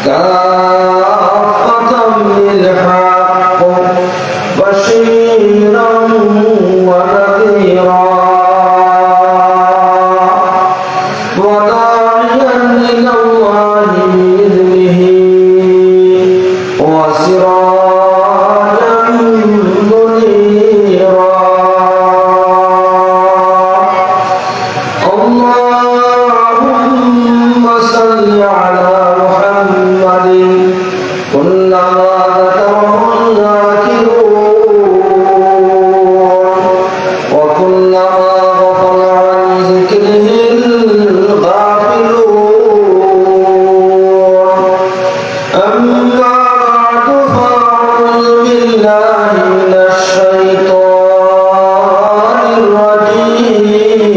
كافة بالحق بشيرا ونذيرا وداعيا إلى الله بإذنه وسراجا منيرا اللهم صل على محمد كلما ذكره الذاكرون وكلما غفل عن ذكره الغافلون أما بعد فأعوذ بالله من الشيطان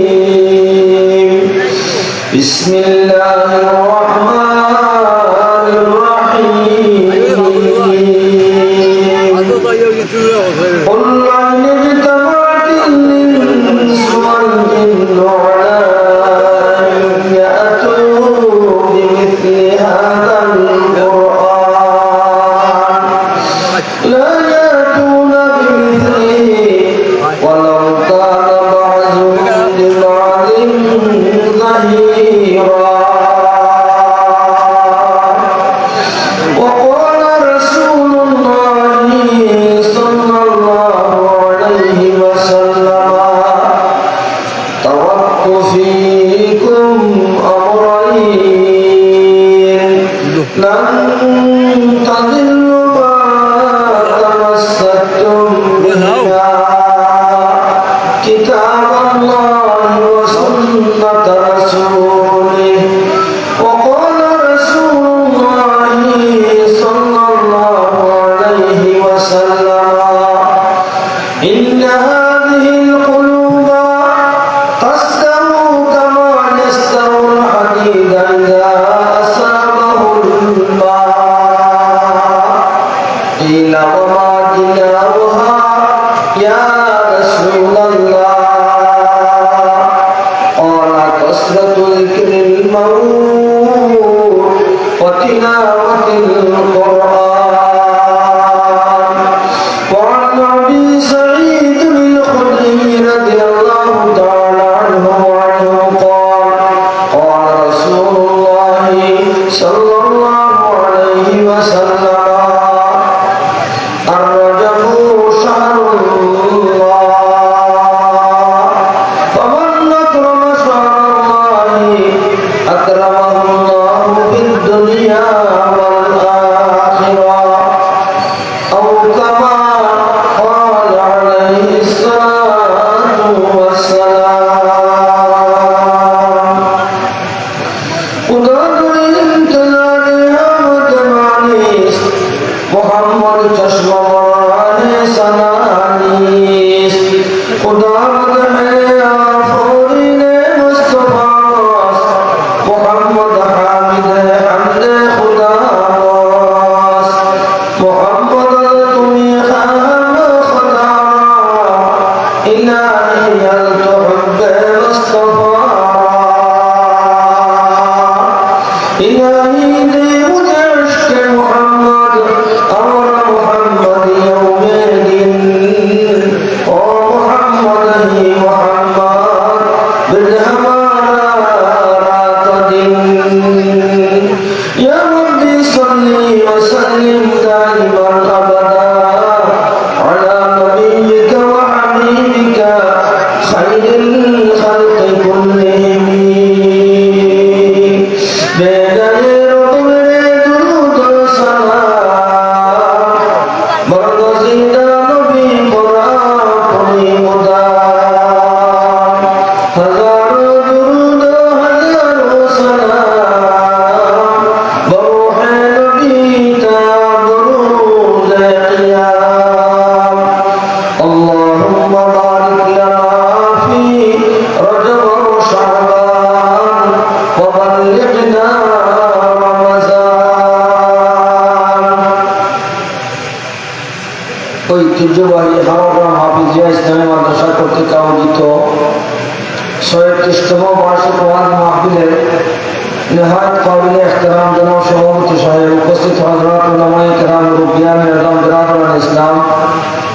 الرجيم بسم الله الرحمن الرحيم قل إن اجتمعت الإنس والجن على أن يأتوا بمثل هذا القرآن لا يأتون بمثله ولو كان بعضهم لبعض ظهيرا وقال رسول الله صلى الله عليه وسلم تركت فيكم أمرين لن تضلوا ما تمسكتم بهما كتاب الله وسنة رسوله وقال رسول الله صلى الله عليه وسلم إن هذه القلوب تستوي كما يستوي الحديد إذا أصابه الماء قيل وما جلاؤها يا رسول الله قال كثرة ذكر الموت وتلاوة القرآن وعن أبي سعيد الخدري رضي الله تعالى عنه قال قال رسول الله صلى الله عليه وسلم الرجب شهر الله فمن أكرم شهر الله أكرمه الله في الدنيا والآخرة أو كما قال عليه الصلاة والسلام قدرت امتنانها وتمانيس محمد چشم مراني سنانيس قدرت حيا فورين مصطفى محمد حامد حمد خدا محمد تمي خام خدا إلهي التحب مصطفى إلهي دي مجعشك محمد أمر محمد يوم الدين ومحمد هي محمد بالهمارات دين يا ربي صل وسلم دائما أبدا على نبيك وحبيبك خير الخلق كلهم اللهم بارك لنا في رجب وشعبان وبلغنا رمضان ঐতিহ্যবাহী হাওড়া হাফিজিয়া ইসলামী মাদ্রাসা কর্তৃক আয়োজিত ৩৬তম বার্ষিক ওয়াজ মাহফিলের نهایت قابل احترام جناب সভাপতি সাহেব, উপস্থিত হযরত উলামায়ে কেরাম, মুরব্বিয়ান নিজাম, বিরাদরান ইসলাম,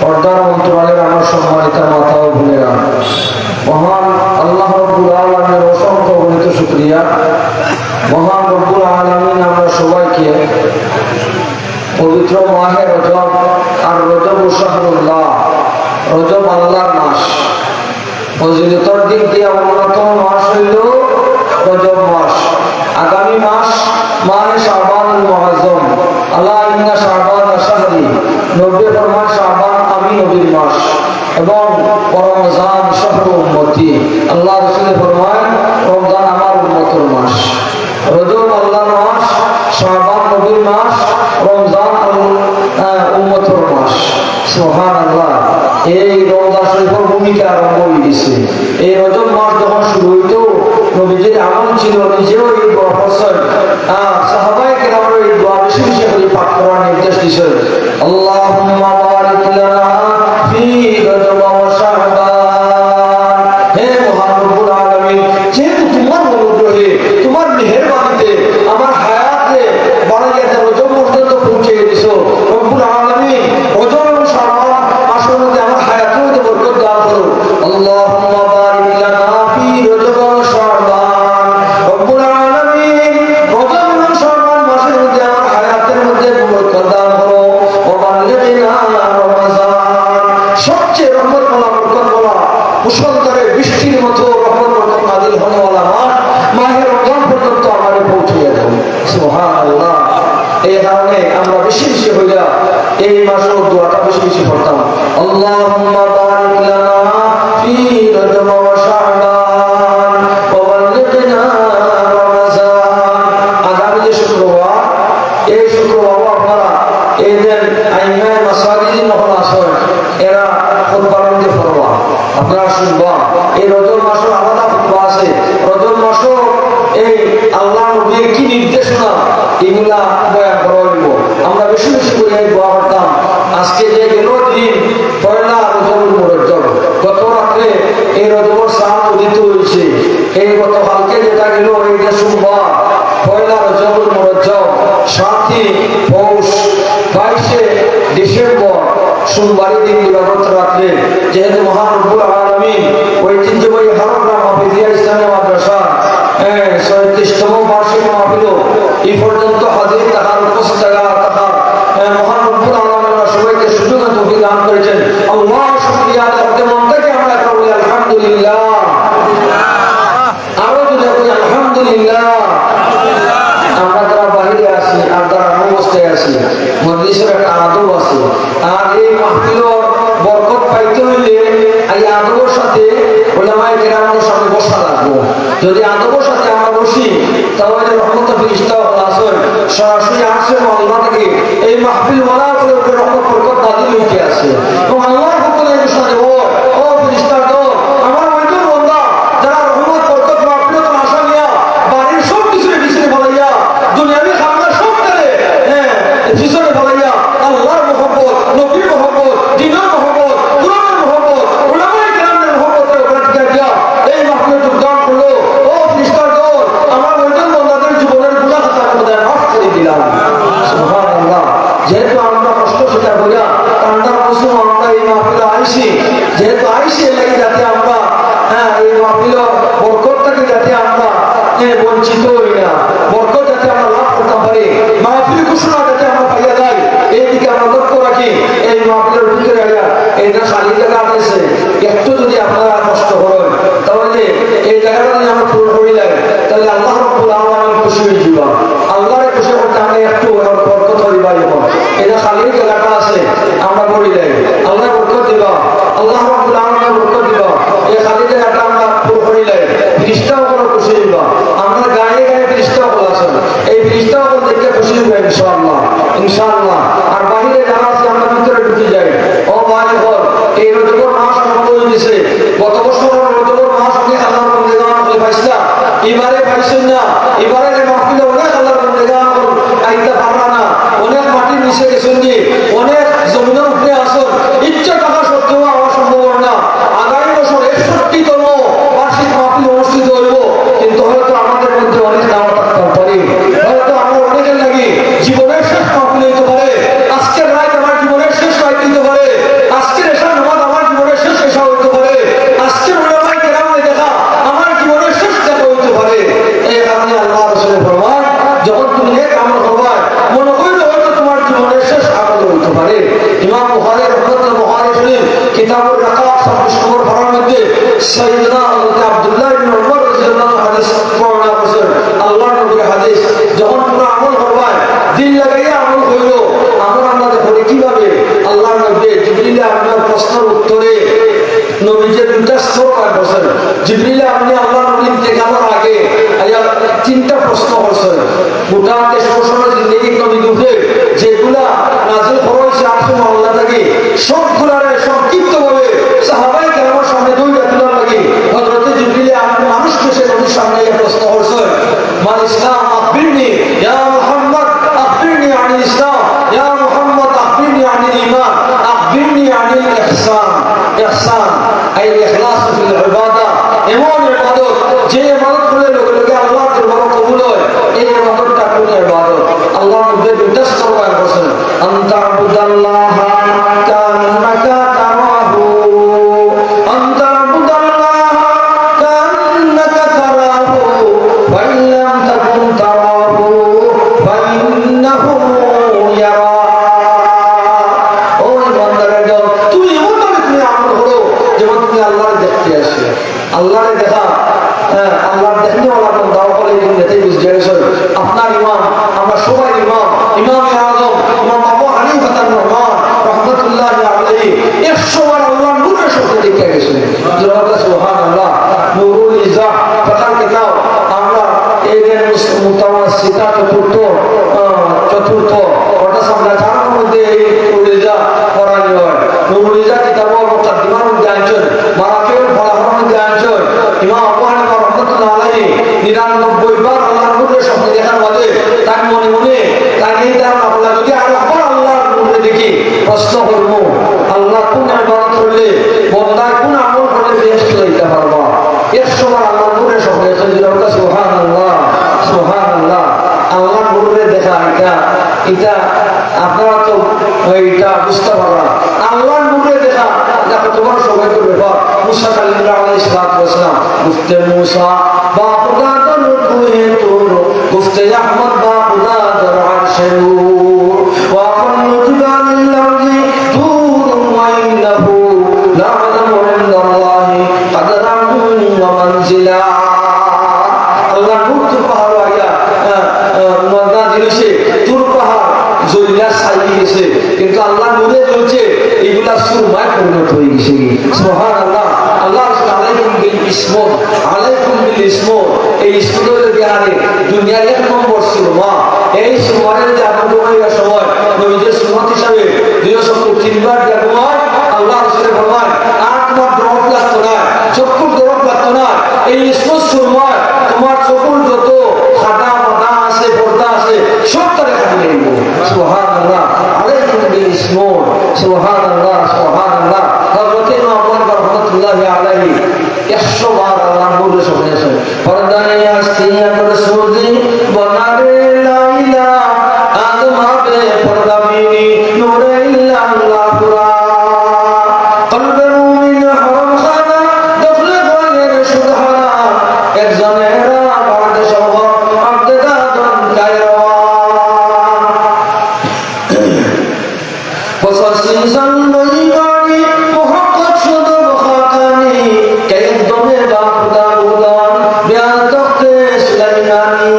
পর্দার অন্তরালের আমার সম্মানিত মাতা ও বোনেরা, মহান আল্লাহ রাব্বুল আলামিনের অসংখ্য অগণিত শুকরিয়া। মহান রব্বুল আলামিন আমরা সবাইকে পবিত্র মাহে রজব, আর রজব শাহরুল্লাহ, রজব আল্লাহর মাস, ফজিলতের দিক দিয়ে অন্যতম মাস হইল রজব মাস। আগামী মাস মাহে শাবানুল মুআজ্জম, আল্লাহ ইন্না শাবান শাহরি, নবী ফরমান শাবান আমি নবীর মাস, এবং রমজান শাহরু উম্মতি, আল্লাহ রাসূল ফরমান রমজান আমার উম্মতের মাস। রজব আল্লাহর মাস, শাবান নবীর মাস, রমজান উম্মতের মাস। সুবহানাল্লাহ। এই রমজান শরীফের ভূমিকা আরম্ভ হয়ে গেছে। এই রজব মাস যখন শুরু হইতো, নবীজির আমল ছিল নিজেও এই দোয়া করছেন, সাহাবায়ে কেরামের এই দোয়া বেশি বেশি করে পাঠ করার নির্দেশ দিয়েছেন। আল্লাহুম্মা বারিক লানা ফি রজব ওয়া শাবান। হে মহান রব্বুল আলামিন, যেহেতু তোমার অনুগ্রহে, তোমার মেহেরবানিতে আমার হায়াতে বাড়াইয়া রজব পর্যন্ত পৌঁছে দিয়েছো রব্বুল আলামিন, রজব এবং শাবান মাসের মধ্যে আমার হায়াতের মধ্যে বরকত দান করো। আল্লাহুম্মা বারিক লানা ফি রজব ওয়া শাবান। রব্বুল আলামিন, রজব এবং শাবান মাসের মধ্যে আমার হায়াতের মধ্যে বরকত দান করো। ওয়া বাল্লিগনা রমজান। সবচেয়ে রহমত বলা, বরকত বলা, মুষলধারে বৃষ্টির মতো রহমত বরকত নাযিল হওয়ালা মাস মাহে রমজান পর্যন্ত আমাদের পৌঁছে যাবে। সুবহানাল্লাহ। এই কারণে আমরা বেশি বেশি হইয়া এই মাসের দোয়াটা বেশি বেশি পড়তাম। আল্লাহুম্মা বারিক লানা ফি রজব ওয়া শাবান ওয়া বাল্লিগনা রমজান। আগামী যে শুক্রবার, এই শুক্রবার আপনারা এই দিন আইনায় মাসাজিদ নহল আসেন, এরা খুতবার মধ্যে পড়বা, আপনারা শুনবা। এই রজব মাসের আলাদা খুতবা আছে। রজব মাসও এই আল্লাহ নবীর কি নির্দেশনা, এগুলা বয়ান করা হইব। আমরা বেশি বেশি করে এই দোয়া করতাম। আজকে যে গেল দিন পয়লা রজবুল মুরজ্জব, গত রাত্রে এই রজবর চাঁদ উদিত হয়েছে। এই গত কালকে যেটা গেল, এইটা সোমবার পয়লা রজবুল মুরজ্জব, 7 পৌষ, 22 ডিসেম্বর সোমবারের দিন দিবাগত রাত্রে, যেহেতু মহান রব্বুল আলামিন ঐতিহ্যবাহী হারগ্রাম হাফিজিয়া ইসলামিয়া মাদ্রাসা 37তম বার্ষিক মাহফিল এই পর্যন্ত হাজির থাকার, উপস্থিত থাকার মহান রব্বুল আলামিন সবাইকে সুযোগ ও তৌফিক দান করেছেন। আল্লাহ শুকরিয়া আদায় করতে মন থেকে আমরা একটা বলি আলহামদুলিল্লাহ। আরো যদি বলি আলহামদুলিল্লাহ। আমরা যারা বাহিরে আছি আর যারা অবস্থায় আছি, মজলিসের একটা আদব আছে। আর এই মাহফিলের বরকত পাইতে হইলে এই আদবের সাথে উলামায়ে কেরামের সামনে বসা লাগবে। যদি আদবের সাথে আমরা বসি, তাহলে রহমতের ফেরেশতা আসেন, সরাসরি আসেন আল্লাহ থেকে এই মাহফিল ওয়ালার উপরে রহমত বরকত নাযিল হইতে আছে। এবং আল্লাহর হুকুমে ঘোষণা দেব, ও ফেরেশতা গণ, আমার ওইজন বান্দা যারা রহমত বরকত মাহফিলের আশা নিয়া বাড়ির সব কিছু পিছনে ফলাইয়া, দুনিয়াবি খামনা সব করে পিছনে ফলাইয়া আল্লাহর মহব্বত, নবীর মহব্বত, দ্বীনের মহব্বত, কুরআনের মহব্বত, উলামায়ে কেরামের মহব্বতের উপরে দিয়া এই মাহফিলে যোগদান করলো। ও ফেরেশতা গণ, আমার ওইজন বান্দাদের জীবনের গুনাহ খাতা করে মাফ করে দিলাম। সুবহানাল্লাহ। যেহেতু আমরা কষ্ট স্বীকার করিয়া কান্দার মৌসুম আমরা এই মাহফিলে আইসি, যেহেতু আইসি এলাকি যাতে আমরা এই মাহফিল বরকত থেকে যাতে আমরা বঞ্চিত হই না, বরকত যাতে আমরা লাভ করতে পারি, মাহফিল ঘোষণা যাতে আমরা পাইয়া যাই, এইদিকে আমরা লক্ষ্য রাখি। এই মাহফিলের ভিতরে এইটা খালি জায়গা আছে, একটু যদি আপনারা কষ্ট করেন তাহলে এই জায়গাটা যদি আমরা পূরণ করি লাগে, তাহলে আল্লাহ রাব্বুল আলামিন খুশি হয়ে যাবে। আল্লাহরে খুশি করতে আমরা একটু বরকত হই পাই। এটা খালি জায়গাটা আছে, আমরা করি লাগে, আল্লাহ বরকত দিবা, আল্লাহ রাব্বুল আলামিন বরকত দিবা। এই খালি জায়গাটা আমরা পূরণ করি লাগে, ফেরেশতাও কোনো খুশি হইবা। আমরা গায়ে গায়ে ফেরেশতাও আছেন, এই ফেরেশতাও দেখতে খুশি হইবে ইনশাআল্লাহ, ইনশাআল্লাহ। আর বাহিরে যারা আছে আমরা ভিতরে ঢুকে যাই। ও ভাই বল, এই রজবর মাস আরম্ভ হয়ে গেছে। গত বছর রজবর মাস অনেক আল্লাহর বন্দেগান করে পাইছিলাম, এবারে পাইছেন না। এবারে মাহফিলে অনেক আল্লাহর বন্দেগান আইতে পারলা না, অনেক মাটির নিচে গেছেন, যে অনেক জমিনের উপরে আসুন, ইচ্ছা থাকা সত্ত্বেও আমার সম্ভব না। আগামী বছর 61তম বার্ষিক মাহফিল অনুষ্ঠিত হইব, কিন্তু হয়তো আমাদের মধ্যে অনেক দাওয়া থাকতে তুমি এক আমল করবা মনে করিলে হয়তো তোমার জীবনের শেষ আমল হইতে পারে। ইমাম বুখারী রাহমাতুল্লাহ বুখারী শরীফ কিতাবুর রাকাব 26 নম্বর ধারার মধ্যে সাইয়েদনা হযরত আব্দুল্লাহ ইবনে উমর রাদিয়াল্লাহু আনহু হাদিস বর্ণনা করেছেন। আল্লাহর নবীর হাদিস, যখন তোমরা আমল করবা দিল লাগাইয়া আমল কইরো। আমরা দেখো কিভাবে আল্লাহর নবী জিবরিল আপনার প্রশ্নের উত্তরে নবীকে দুটা স্তর করছেন। জিবরিল আপনি আল্লাহর নবীর দেখানোর আগে তিনটা প্রশ্ন করছেন। গোটা 63 জিন্দেগি নবী দুঃখে যেগুলা নাজিল হয়েছে আসলে আল্লাহ থেকে সবগুলারে সংক্ষিপ্তভাবে সাহাবায়ে কেরামের সামনে দুইটা তুলার লাগে হযরত জিবরিল আপনি মানুষকে সে নবীর সামনে প্রশ্ন করছেন, মাল ইসলাম আখবিরনি ইয়া মুহাম্মদ আখবিরনি আনিল ইসলাম ইয়া মুহাম্মদ আখবিরনি আনিল ঈমান আখবিরনি আনিল ইহসান। ইহসান আই ইখলাস ফিল ইবাদা, এমন ইবাদত যে ইবাদত করে লগে লগে আল্লাহর দরবারে কবুল হয়, এই ইবাদতটা কোন ইবাদত? আল্লাহ নবী দুইটা স্তর বলেন, আনতা আবুদাল্লাহা কান্নাকা তারাহু আনতা আবুদাল্লাহা কান্নাকা তারাহু ওয়া ইল্লাম তাকুন তারাহু ফাইন্নাহু ইয়ারা। ও বান্দারে দাও, তুমি এমন ভাবে তুমি আমল করো যেমন তুমি আল্লাহকে দেখতে আসো। আল্লাহরে দেখা, আল্লাহর দেখতে ওলা দাও বলে তুমি দেখেই বুঝতে গেছো। আপনার ইমাম, আমরা সবাই ইমাম, ইমামে আযম ইমাম আবু হানিফা রাহমাতুল্লাহ রাহমাতুল্লাহি আলাইহি 100 বার আল্লাহর নূরের সাথে দেখে গেছেন। সুবহানাল্লাহ। নূরুল ইজা প্রকার কিতাব আমরা এই যে মুতাওয়াসিতা চতুর্থ ওটা সামনে চারের মধ্যে এই নূরুল ইজা পড়ানো হয়। নূরুল ইজা কিতাবের মুকাদ্দিমার মধ্যে আনছেন, মারাকিউল ফালাহের মধ্যে আনছেন ইমাম আবু হানিফা রাহমাতুল্লাহ আলাইহি 99 বার আল্লাহর নূরের সাথে দেখার বাদে তার মনে মনে তাকে দেওয়া আল্লাহ যদি আরো আবার আল্লাহর নূরে দেখি প্রশ্ন করব, আল্লাহ কোন ইবাদত করলে বন্দা কোন আমল করলে বেহেশত যাইতে পারবা। 100 বার আল্লাহর নূরের সাথে দেখা। সুবহানাল্লাহ সুবহানাল্লাহ। আল্লাহর নূরে দেখা এটা আপনারা তো এটা বুঝতে পারবা। আল্লাহর নূরে দেখা দেখো তোমার সবাই করবে। মুসা কালিমুল্লাহ আলাইহিস সালাতু ওয়াস সালাম মুফতি মুসা বা খুদা দর কুহে তোর মুফতি আহমদ বা খুদা দর আরশে নূর ওয়া কুল্লু জিবালিল আরদি তুর ওয়া ইন্নাহু লা'লামু ইনদাল্লাহি কদরাহু ওয়া মানজিলা। আল্লাহ নূর তো পাহাড় আয়া মর্দা দিয়েছে, তুর পাহাড় জলিয়া ছাই গেছে, কিন্তু আল্লাহ নূরে জ্বলছে, এগুলা সুরমায় পরিণত হয়ে গেছে। সুবহানাল্লাহ। আল্লাহ আলাইকুম বিল ইসমত, আলাইকুম বিল ইসমত, এই ইসমতের বিহারে দুনিয়ার 1 নম্বর সুরমা। এই সুরমার যে আগমনের সময় নবীর সুন্নাত হিসাবে 203 বার আগমন। আল্লাহ রাসূল ফরমান 8 মাস দ্রব লাগতো না, চক্ষুর দ্রব লাগতো না। এই ইসমত সুরমা তোমার চক্ষুর যত খাটা মাথা আছে পর্দা আছে সব তারে খাটি নেব। সুবহানাল্লাহ। আলাইকুম বিল ইসমত। সুবহানাল্লাহ সুবহানাল্লাহ। হযরত ইমাম আবু হানিফা রাহমাতুল্লাহি আলাইহি 100 বার আল্লাহর নূরের সামনে আছেন। পর্দায়ে আসতিয়া করে সুজি বনারে লাইলা আদমাবে পর্দা মিনি নূরে ইল্লাল্লাহ পুরা কলবে মুমিন হরম খানা দখলে গয়ের সুবহানা একজনেরা বাদে সহ আব্দে দাদন কায়রা ফসসি সন্নই গানি মুহাক্কাক শুধু বখাকানি কেদমে বাখুদা উদান বিয়ান তখতে সুলাইমানি।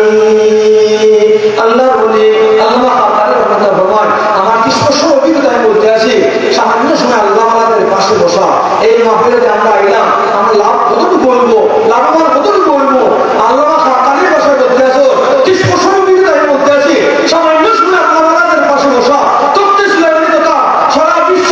আল্লাহ বলে আল্লাহ তাআলা রহমত ফরমান, আমার কি স্পষ্ট অভিজ্ঞতা আমি বলতে আছি। সামান্য সময় আল্লাহ আমাদের পাশে বসা, এই মাহফিলে আমরা আইলাম, আমরা লাভ কতটুকু বলবো, লাভবান কতটুকু বলবো। আল্লাহ তাআলার পাশে বলতে আছো, কি স্পষ্ট অভিজ্ঞতা আমি বলতে আছি। সামান্য সময় আল্লাহ আমাদের পাশে বসা তখতে সুলাইমানি কথা সারা বিশ্ব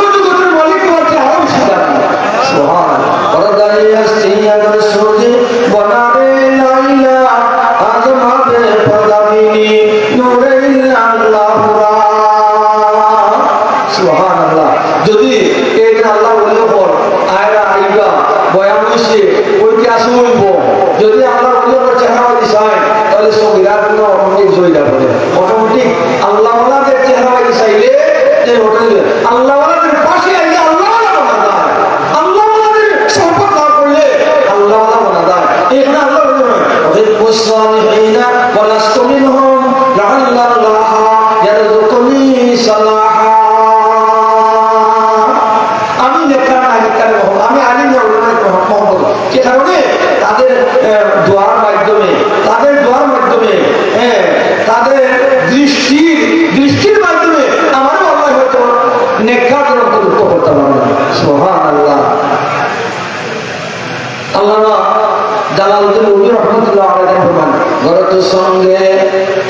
গড়তু সঙ্গে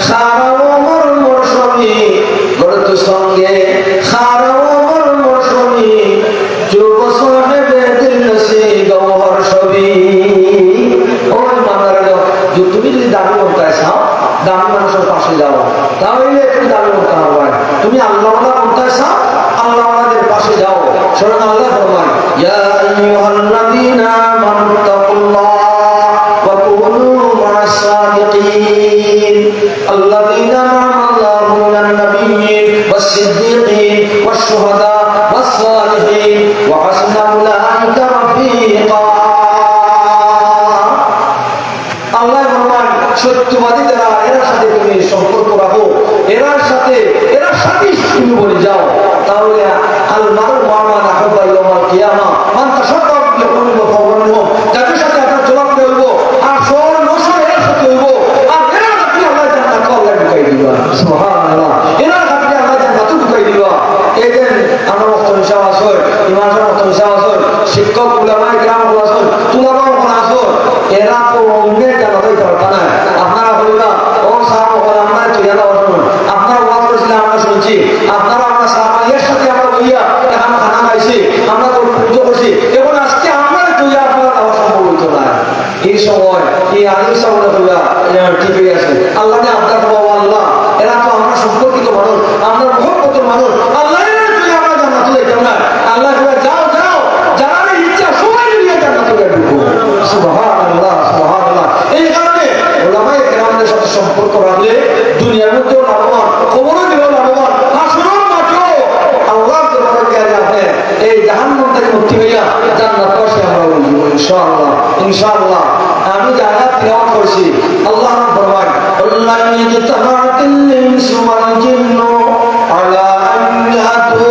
খারাও মর মরসমি গড়তু সঙ্গে খারাও মর মরসমি যুব সাহেবে দিল নসি গওহর ছবি। ওই মানার তুমি যদি দাবি করতে চাও দামি মানুষের পাশে যাও তাহলে তুমি দাবি করতে হবে। তুমি আল্লাহ করতে চাও আল্লাহদের পাশে যাও। স্বয়ং আল্লাহ ফরমান ইয়া আইয়ুহাল্লাযীনা আমানু তাকুল্লাহ ওয়া কুনু মা'আস সাদিকিন আল্লাযীনা আ'আল্লাহু মিনান নাবিয়্যিন ওয়াস-সিদ্দীকিন ওয়াশ-শুহাদা ওয়াস-সালিহিন ওয়া হাসুনা উলাইকা রাফীকা। আল্লাহ ফরমান সত্যবাদী যারা এর সাথে তুমি সম্পর্ক রাখো এর সাথে তুমি বলে যাও তাহলে আল মারু মা'মান আহাব্বা ইয়াউমাল কিয়ামা মান তাশাব্বাহা বিকওমিন ফাহুয়া যাদের সাথে আপনার জবাব দেব আর সর নসর এর সাথে হইব আর এর সাথে আল্লাহ জান্নাত আল্লাহ ঢুকাই দিবা। সুবহানাল্লাহ। এর সাথে আল্লাহ জান্নাত ঢুকাই দিবা। এদের আমরা মুখতমি সাহেব আসর ইমাম সাহেব মুখতমি সাহেব আসর শিক্ষক উলামায়ে কিরাম আসর তুলাবা আসর এরা তো অন্যের জান্নাত হইতে না। আপনারা বলবা ও সাহেব বলে আমরা তো জানা অর্জন আপনারা ওয়াজ করেছিলেন আমরা শুনছি আপনারা আমরা সাহাবায়ের সাথে আমরা বইয়া এখন খানা খাইছি আমরা তো পুজো করছি এখন আজকে আমরা তুইয়া আপনারা দেওয়া সম্ভব হইতো না। এই সময় এই আলিম সাহেবরা তুইয়া ঠিক হয়ে আছে আল্লাহ নে আপনার বাবা আল্লাহ এরা তো আমরা সম্পর্কিত মানুষ আমরা মহব্বতের মানুষ আল্লাহ তুই আমরা জান্নাতে যাইতাম না। আল্লাহ যাও যাও যারা ইচ্ছা সবাই নিয়ে জান্নাতে ঢুকবো। সুবহানাল্লাহ সুবহানাল্লাহ। এই কারণে উলামায়ে কেরামদের সাথে সম্পর্ক রাখলে দুনিয়ার মধ্যেও লাভবান খবরও দিলেও লাভবান হাসরের মাঠেও আল্লাহ দরবারে গিয়ে আপনি এই জাহান্নাম থেকে মুক্তি হইয়া জান্নাত পাশে আমরা বলবো ইনশাআল্লাহ ইনশাআল্লাহ। আমি যে আয়াত তিলাওয়াত করছি আল্লাহ ফরমান আল্লাহু ইজতামাআতিল ইনসু ওয়াল জিন্নু আলা আন ইয়াতু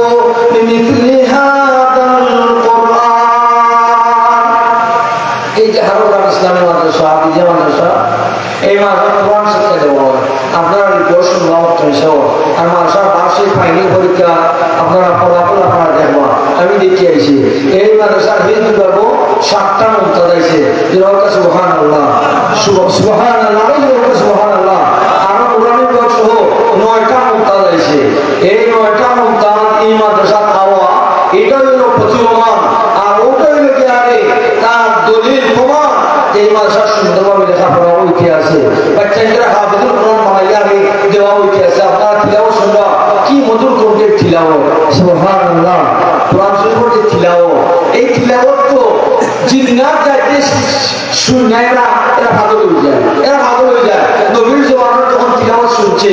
বিমিথলি হাদাল কুরআন। এই যে হারুন ইসলামী মাদ্রাসা বিজয় মাদ্রাসা এই মাদ্রাসা কোরআন শিক্ষা দেওয়া হয় আপনারা রিপোর্ট শুনলাম হিসাব আর মাদ্রাসার বার্ষিক ফাইনাল পরীক্ষা আপনারা ফলাফল আপনারা দেখবা আমি দেখতে আইছি এই মাদ্রাসার হিন্দু বাবু 7টা মুমতাজ আইছে সুবহানাল্লাহ সুবহানাল্লাহ সুবহানাল্লাহ। আর কোরআনের বই সহ 9টা মুমতাজ আইছে। এই 9টা মুমতাজ এই মাদ্রাসার খাওয়া এটা হলো প্রতিমান আর ওটা হলো কি আরে তার দলিল প্রমাণ এই মাদ্রাসার সুন্দরভাবে লেখাপড়া হইতে আছে বাচ্চাদের হাফিজুল কোরআন বানাইয়া দেওয়া হইতে আছে আপনারা তিলাওয়াত শুনবা কি মধুর কণ্ঠে তিলাওয়াত। সুবহানাল্লাহ। কোরআন শরীফের যে তিলাওয়াত এই তিলাওয়াত তো জিন্নাত যাইতে শুনায় না এরা পাগল হয়ে যায় নবীর জওয়ান যখন তিলাওয়াত শুনছে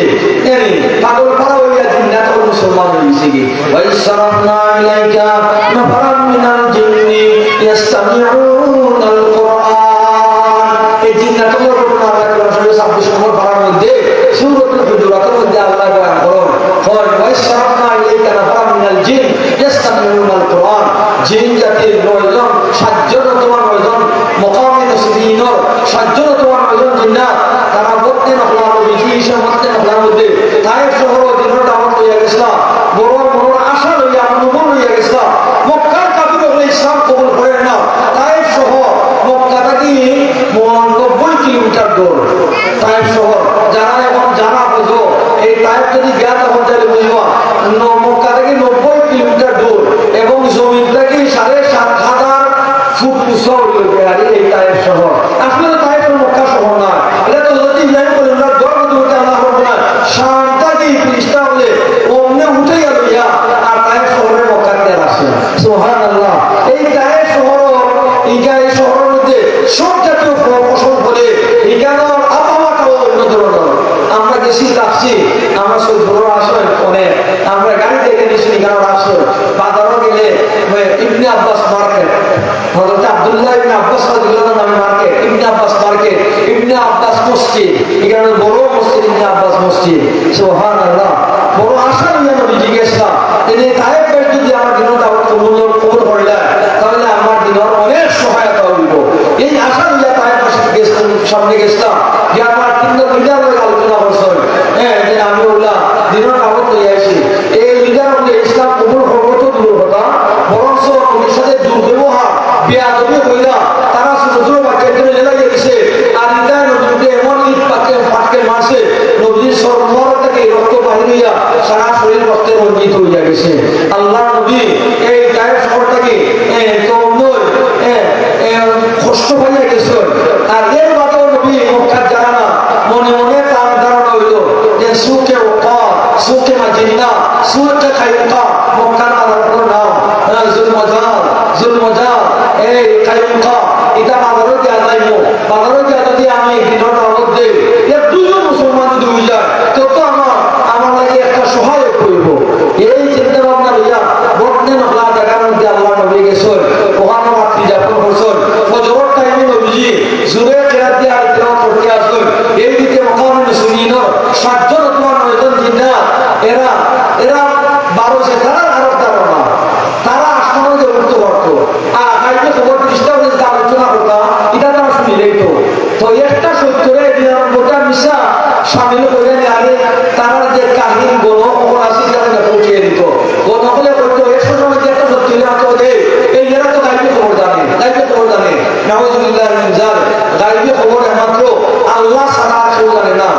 এনে পাগল পারা হইয়া জিন্নাত ও মুসলমান হইছে কি ওয়াইসারাফনা ইলাইকা নাফারাম মিনাল জিন্নি ইয়াস্তামিউনাল কুরআন। এই জিন্নাতের ঘটনা আমরা কোরআন শরীফ 26 নম্বর পারার মধ্যে সূরাতুল হুজুরাতের মধ্যে আল্লাহ বয়ান করেন ওয়াইসারাফনা ইলাইকা নাফারাম মিনাল জিন ইয়াস্তামিউনাল কুরআন। জিন জাতির 9 জন 7 জন তোমার 9 জন মুকামে তাসবিহিনর 7 জন তোমার 9 জন জিন্নাত তারা বলতে নকলা বিজি হিসাব মতে নকলার মধ্যে তাইফ শহর দিনের দাওয়াত হইয়া গেছিল বড় বড় আশা লইয়া অনুভব হইয়া গেছিল মক্কার কাফির হলে ইসলাম কবুল করেন না। তাইফ শহর মক্কা থেকে 90 কিলোমিটার দূর তাইফ শহর যারা এখন জানা বুঝো এই তাইফ যদি জ্ঞাত হন তাহলে বুঝবা মক্কা থেকে 90 কিলোমিটার দূর এবং জমিন থেকে 7,500 ফুট উঁচা হইল এই তাইফ শহর। আসলে তাইফ মক্কা শহর না এটা তো যদি ইব্রাহিম খলিলুল্লাহ দরদ দিতে আল্লাহ রাব্বুল শানটা কি পৃষ্ঠা হলে ওমনে উঠে গেল ইয়া আর তাইফ শহরে মক্কা তে আসে। সুবহানাল্লাহ। এই তাইফ শহর এই শহরের মধ্যে সব জাতীয় ফসল ফলে এখানে আবহাওয়াটাও অন্য ধরনের। আমরা গেছি যাচ্ছি আমরা সৈয়দপুর আসেন অনেক আমরা গাড়ি থেকে গেছি এখানে আসেন বাজারও গেলে ইবনে আব্বাস মার্কেট হযরত আব্দুল্লাহ ইবনে আব্বাস রাদিয়াল্লাহু নামে মার্কেট ইবনে আব্বাস মার্কেট ইবনে আব্বাস মসজিদ এখানে বড় মসজিদ ইবনে আব্বাস মসজিদ। সুবহানাল্লাহ। বড় আশা নিয়ে নবী জিজ্ঞাসা তিনি তাইফ যদি আমার দিন দাওয়াত কবুল করলে তাহলে আমার দিনের অনেক সহায়তা হইব। এই আশা নিয়ে তাইফ সামনে গেছিলাম যে আমার 3 লিডার আলোচনা করছেন যে আমি ওলা দিনের দাওয়াত লইয়া আসি এই লিডার বলে ইসলাম কবুল হবো তো দূর কথা বরং নবীর সাথে দুর্ব্যবহার বেয়াদবি হইলা তারা ছোট ছোট বাচ্চাদের লাগিয়ে দিছে আর ইদায় নবীকে এমন ইট পাকে শহীদ হইয়া গেছে। আল্লাহ নবী এই তায়েফ শহরটাকে কষ্ট পাইয়া গেছে। আর এর বাদেও নবী মক্কার যারা না মনে মনে তার ধারণা হইল যে সুখে ওকা সুখে মাজিন্না সুখে খাইকা মক্কার আলাদা নাম জুলমজার এই খাইকা এটা বাজারও দেওয়া যাইব। বাজারও দেওয়া যদি আমি দিনের মধ্যে এর দুজন মুসলমান যদি হয়ে যায় তত আমার লাগে একটা সহায়ক করব। এই চিন্তা ভাবনা লইয়া বর্তমান হলা জায়গার মধ্যে আল্লাহ নবী গেছেন। ওখানে রাত্রি যাপন করছেন। ফজরের টাইমে নবীজি জোরে কেরাত দিয়ে আর তেলাওয়াত করতে আসেন। এইদিকে মুকামে সুন্নিন 60 জন অথবা 9 জন জিন্নাত এরা 12 তারা আরব ধারণা তারা আসমানে যে উঠতে পারত। আর গাইবে খবর চেষ্টা করে যে আলোচনা করতাম এটা তারা শুনিলেই তো একটা সত্যরে গোটা মিশা সামিল করে আগে তারা যে কাহিনী গণ আসি তাদের পৌঁছে দিত। গণ হলে করতো এর সময় যে একটা সত্যি এই এরা তো গাইবে খবর জানে নাউজুবিল্লাহ মিন যালিক। গাইবে খবর একমাত্র আল্লাহ ছাড়া কেউ জানে না।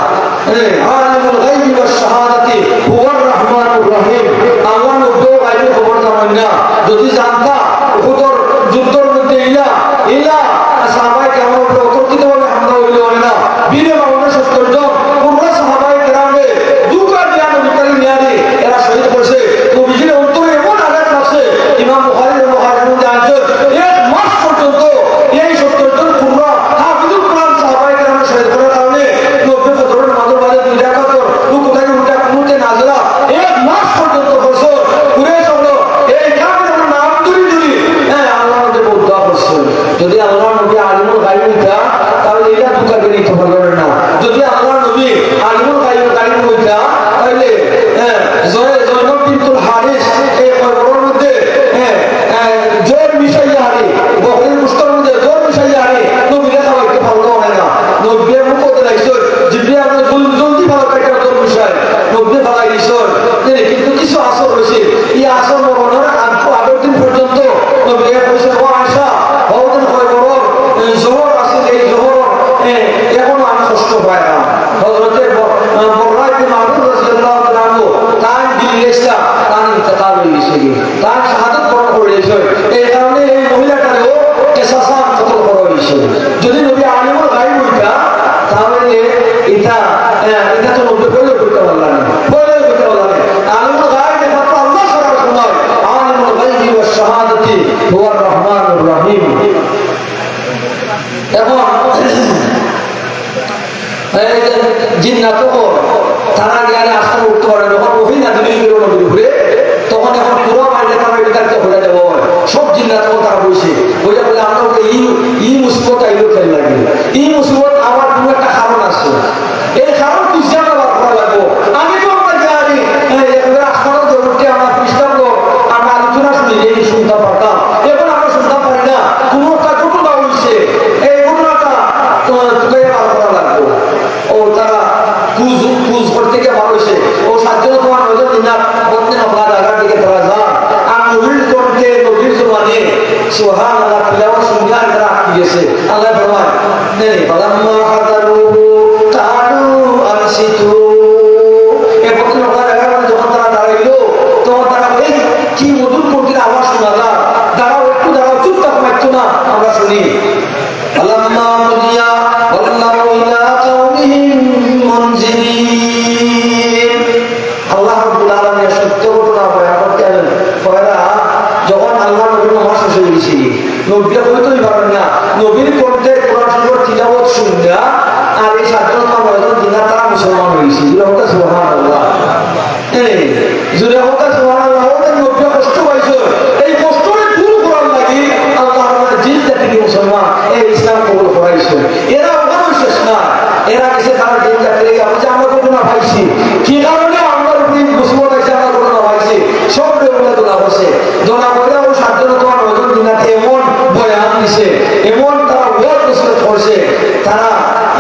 আলিমুল গায়বি ওয়াস শাহাদাতি হুয়ার রহমানুর রহিম। আল্লাহ নবীও গাইবে খবর জানেন না। যদি জানতা উহুদের যুদ্ধের মধ্যে ইলা সাহাবায়ে কেরামের উপরে অতর্কিতভাবে হামলা হইল না বীরে বাউন্ন 70 জন তোমরা সাহাবায়ে কেরামে দুকা দিয়া নবীকে নিয়ারে এরা শহীদ করছে। নবীজির অন্তরে এমন আঘাত লাগছে ইমাম বুখারীর মুহাদ্দিসিন জানছেন 1 মাস পর্যন্ত এই 70 জন পূর্ণ হাফিজুল কোরআন সাহাবায়ে কেরামে শহীদ করার কারণে নবী ফজরের নামাজের বাদে 2 রাকাত রুকু থেকে উঠা কুনুতে নাজলা 1 মাস পর্যন্ত করছে। ঘুরে চলো এই কামের নাম ধরি আল্লাহ নবী দোয়া করছেন। যদি আল্লাহ নবী আলিমুল গায়ব হইতা তাহলে এটা দুকাকে নিতে পারবেন না। যদি আল্লাহ নবী আলিমুল গায়ব হইতা তাহলে জয়নব বিনতুল হারিস এই কবরের মধ্যে জোর মিশাইয়া হারি বকরির মুস্তার মধ্যে জোর মিশাইয়া হারি নবীরে খাওয়াইতে পারলো না। নবী মুখ হতে লাগছে জিবরিল আপনি জলদি ভালো পেটে জোর মিশাই নবী ভালাই দিছেন। কিন্তু কিছু আসর হয়েছে এই আসর মরণের আগের দিন পর্যন্ত নবীরে কইছে ও আয়েশা বহুদিন হয় বড় জোহর আছে এই জোহর এখনো আমি কষ্ট পাই না। হযরতে বকরা ইবনে মারুফ রাদিয়াল্লাহু তাআলা তার দিলেশটা তার ইন্তেকাল হয়ে গেছে। তার শাহাদাত বরণ করে গেছে। এই কারণে এই মহিলাটারও কেসাসান কতল করা হয়েছে। যদি নবী আলিমুল গায়ব হইতা তাহলে এটা তো নবী বলে করতে পারলাম না। আলিমুল গায়ব একমাত্র আল্লাহ ছাড়া নয়। আলিমুল গায়বি ওয়াস শাহাদাতি হুয়ার রহমানুর রহিম। এখন জিন্নাতও তারা জ্ঞানে আসলে উঠতে পারে যখন মহিলা জিনিস বেরোনো ঘুরে তখন এখন পুরো বাইরে তারা এটাকে হয়ে যাব। সব জিন্নাতও তারা বসে বলে আমরা ই মুসিবত আইলেও খেয়াল লাগে। এই মুসিবত আমার কোনো একটা কারণ আছে। এই কারণ খুঁজে আমরা বার করা লাগবো। আমি তো আমরা জানি আসমানের জগৎকে আমরা খ্রিস্টান আমরা আলোচনা শুনি এই শুনতে পারতাম। এখন আমরা শুনতে পারি না। কোনো একটা ঘটনা হয়েছে এই ঘটনাটা বার করা লাগবো। ও তারা কুজ করতে গিয়ে ভালো হয়েছে ও 7 জন তোমার 9 জন দিনার বন্ধে আপনার জায়গার দিকে তারা যান আর নবীর করতে নবীর জমানে সুবহানাল্লাহ তিলাওয়াত শুনিয়া তারা আটকে গেছে। আল্লাহ ফরমান ফালাম্মা হাদারুহু কানু আনসিতু এ বন্ধে আপনার জায়গার মধ্যে যখন তারা দাঁড়াইলো তখন তারা এই কি মধুর করতে আওয়াজ শোনা যায় দাঁড়াও একটু দাঁড়াও চুপ থাকো একটু না আমরা শুনি। ফালাম্মা কুদিয়া ওয়াল্লাহু ইলা কাওমিহিম মুনজিরিন। আল্লাহ রাব্বুল আলামিন সত্য ঘটনা বয়ান করতেন। পয়লা যখন আল্লাহ নবীর নামাজ শেষ হয়ে গেছে নবী কইতেই পারেন না নবীর কণ্ঠে কোরআন শরীফের তিলাওয়াত শুনিয়া আর এই 7 জন দিনার তারা মুসলমান হয়েছে। জুড়ে হোক সুবহানাল্লাহ। জুড়ে হোক সুবহানাল্লাহ। ওদের নবী কষ্ট পাইছে এই কষ্টকে দূর করার লাগি আল্লাহ আমাদের জিন জাতিকে মুসলমান এই ইসলাম কবুল করাইছে। এরা ওখানে শেষ না এরা গেছে তারা জিন জাতিকে আমরা ঘটনা পাইছি কি কারণে আমরা উপরে মুসলমান হয়েছে আমরা ঘটনা পাইছি সব দোলা বসে দোলা বলে ও 7 জন তোমার 9 জন দিনাতে এমন বয়ান দিছে এমন তারা ওয়াজ নসিহত করছে তারা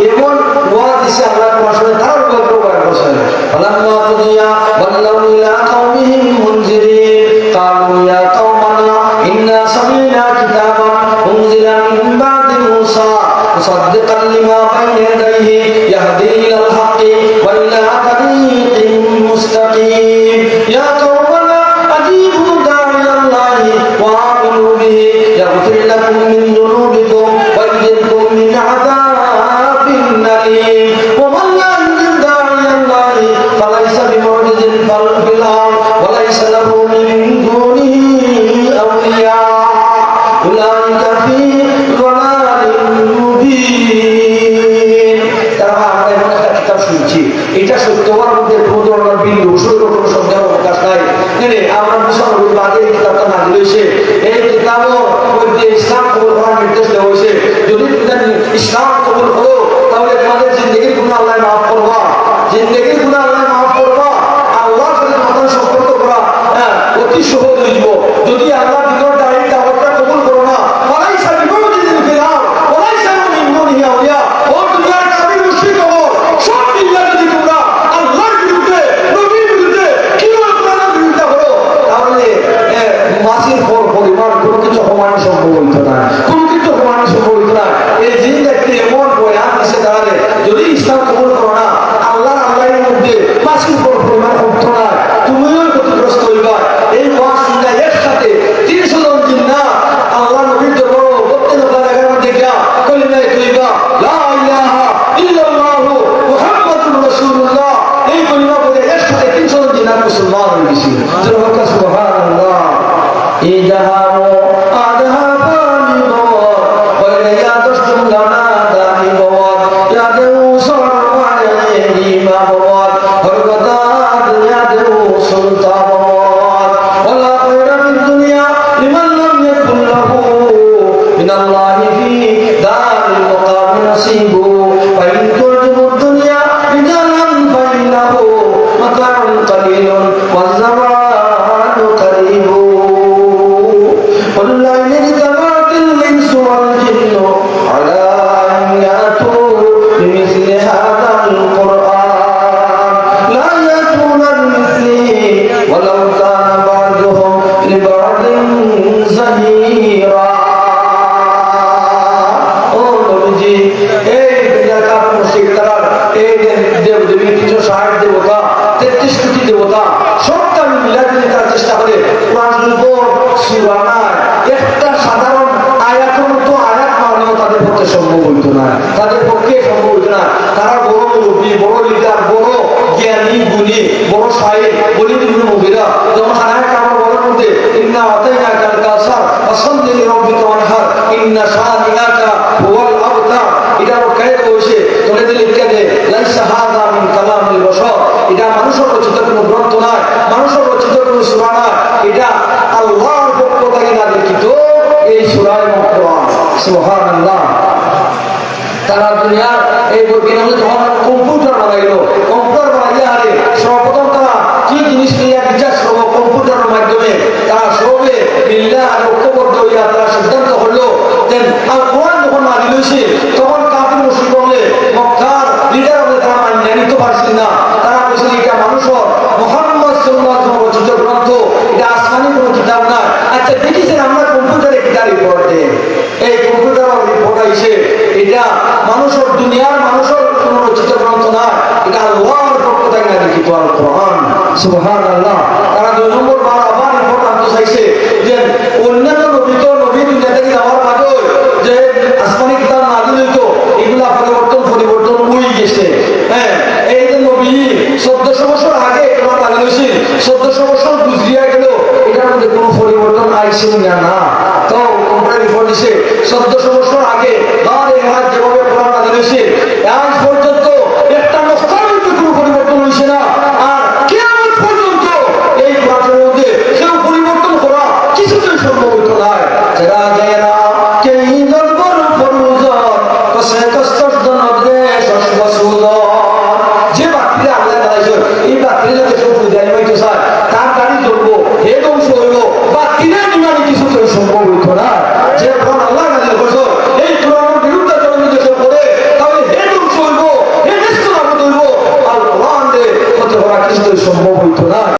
এমন ওয়াজ দিছে আল্লাহ তোমার সাথে তারা গল্প বয়ান করছে। ফালাম্মা কুদিয়া ওয়াল্লাহু ইলা কাওমিহিম মুনজিরিন কালু ইয়া কাওমানা ইন্না সামি'না কিতাবান উনজিলা মিন বা'দি মূসা মুসাদ্দিকান লিমা বাইনা ইয়াদাইহি ইয়াহদি ইলাল হাক্কি ওয়া ইলা তারিকিন মুস্তাকিম। ইয়া কাওমানা তুলনার বিন্দু শৈল কোনো সন্দেহ অবকাশ নাই। আমরা মুসলমান বাদে এই কিতাবটা নাজিল হয়েছে, এই কিতাবের মধ্যে ইসলাম কবুল করার নির্দেশ দেওয়া হয়েছে। যদি ইসলাম কবুল করো তাহলে তোমাদের জিন্দগির গুনাহ আল্লাহ মাফ করবা, জিন্দগির গুনাহ আল্লাহ মাফ করবা। আল্লাহর সাথে তোমাদের সম্পর্ক করা অতি সহজ হয়ে যাব। যদি আল্লাহ দিনের দাঁড়িয়ে দাওয়াতটা কবুল করো না, ওলাই সাবি মুজিদিন ফিরাও, ওলাই সাবি মিন দুনিহি আউলিয়া, ও দুনিয়ার কাফির মুশরিক হবো সব মিল্লা যদি তোমরা আল্লাহর বিরুদ্ধে নবীর বিরুদ্ধে কিয়ামতের বিরুদ্ধে করো, তাহলে মাসির পরিমাণ কোনো কিছু সমানে সম্ভব হইতো না, কোনো কিছু সমানে সম্ভব হইতো না। এই জিন দেখতে এমন বয়ান দিছে তাহলে যদি ইসলাম কবুল করো না, আল্লাহর মধ্যে মাসির পরিমাণ উঠতো না, তুমিও ক্ষতিগ্রস্ত হইবা। এই ওয়াজ শুনে একসাথে 300 জন জিন্নাত আল্লাহ নবীর দরবারে বলতে জায়গার মধ্যে গিয়া কলিমা তৈবা লা ইলাহা ইল্লাল্লাহু মুহাম্মাদুর রাসূলুল্লাহ, এই কলিমা বলে একসাথে 300 জন জিন্নাত মুসলমান হয়ে গেছে। সুবহানাল্লাহ। ইজাহাবু আদহাবানি বাওয়াত ওয়ালা ইয়াদুসতুম লানা দানি বাওয়াত ইয়াদু সরমানি ইমা বাওয়াত হরগদাদ ইয়াদু সুলতা বাওয়াত ওয়ালা খায়রা ফিদ দুনিয়া লিমান লাম ইয়াকুন লাহু মিনাল্লাহি ফি দারিল মুকাম নাসিবু ফা ইন তুজিবু দুনিয়া বিজালান ফাইন্নাহু মাতাউন কালিলুন ওয়া যামানু কারিবু والليل اجتمعت الإنس والجن على أن يأتوا بمثل هذا القرآن لا يأتون بمثله ولو كان بعضهم لبعض ظهيرا। ও নবীজি, এই দুনিয়ার মুশরিক তারা এই দেবদেবী কিছু 60 দেবতা 33 কোটি দেবতা সবটা মিলাতে তারা চেষ্টা করে কোরআনের উপর সূরা নাই একটা সাধারণ আয়াতের মতো আয়াত মানানো তাদের পক্ষে সম্ভব হইতো না, তাদের পক্ষে সম্ভব হইতো না। তারা বড় মুরব্বী, বড় লিডার, বড় জ্ঞানী গুণী, বড় শায়ের বলি বিভিন্ন মুভিরা যেমন হানায় কামার বলার মধ্যে ইন্না আতাইনাকাল কাউসার ফাসাল্লি লিরাব্বিকা ওয়ানহার ইন্না শানিআকা হুয়াল আবতার। এটা কায়দা হইছে তোলে দিলে লিখে লাইসা হাযা মিন কালামিল বাশার, এটা মানুষের রচিত কোনো গ্রন্থ নয়, মানুষের রচিত কোনো সূরা নয়, এটা আল্লাহর পক্ষ থেকে নাযিলকৃত এই সূরা কোরআন। সুবহানাল্লাহ। তারা দুনিয়ার এই বৈজ্ঞানিক যখন কম্পিউটার বানাইলো, কম্পিউটার বানাইলে আরে সর্বপ্রথম তারা কি জিনিস নিয়ে বিচার করব কম্পিউটারের মাধ্যমে তারা সবে বিল্লাহ আর ঐক্যবদ্ধ হইয়া তারা সিদ্ধান্ত হলো যে আর কোরআন যখন নাযিল হয়েছে তখন কাফির মুশরিক বলে মক্কার লিডার বলে তারা মানিয়ে নিতে পারছিল না। তারা বলছিল এটা মানুষের মুহাম্মদ সাল্লাল্লাহু আলাইহি ওয়াসাল্লাম রচিত গ্রন্থ, এটা আসমানি কোনো কিতাব না। আচ্ছা দেখেছেন আমরা কম্পিউটারে কিটা রিপোর্ট দেয়, এই কম্পিউটার রিপোর্ট আইছে এটা মানুষের দুনিয়ার মানুষের কোনো রচিত গ্রন্থ না, এটা আল্লাহর পক্ষ থেকে নাযিলকৃত আল কোরআন। সুবহানাল্লাহ। তারা 2 নম্বর বার আবার রিপোর্ট আনতে চাইছে যে অন্যান্য নবী দুনিয়া থেকে যাওয়ার আগে যে আসমানি কিতাব নাযিল হইতো এগুলা পরিবর্তন হয়ে গেছে। হ্যাঁ, এই যে নবী 1400 বছর আগে কোরআন নাযিল হয়েছে, 1400 বছর গুজরিয়া গেল, এটার মধ্যে কোনো পরিবর্তন আইছে না। তো কোম্পানি রিপোর্ট দিছে 1400 বছর আগে যেভাবে কোরআন নাযিল হয়েছে আজ পর্যন্ত একটা নকশার মধ্যে কোনো পরিবর্তন হয়েছে না। আর কিয়ামত পর্যন্ত এই কোরআনের মধ্যে কেউ পরিবর্তন করা কিছুতেই সম্ভব হইতো না। যারা যায় না কেই নরবর ফরুজর কসে কষ্টর দনদে সসবসুদর, যে বাতিলে আল্লাহ বানাইছে এই বাতিলে কেউ পূজা নিবাইতে চায় তার গাড়ি জ্বলবো হে ধ্বংস হইব, বাতিলে নিমানি কিছুতেই সম্ভব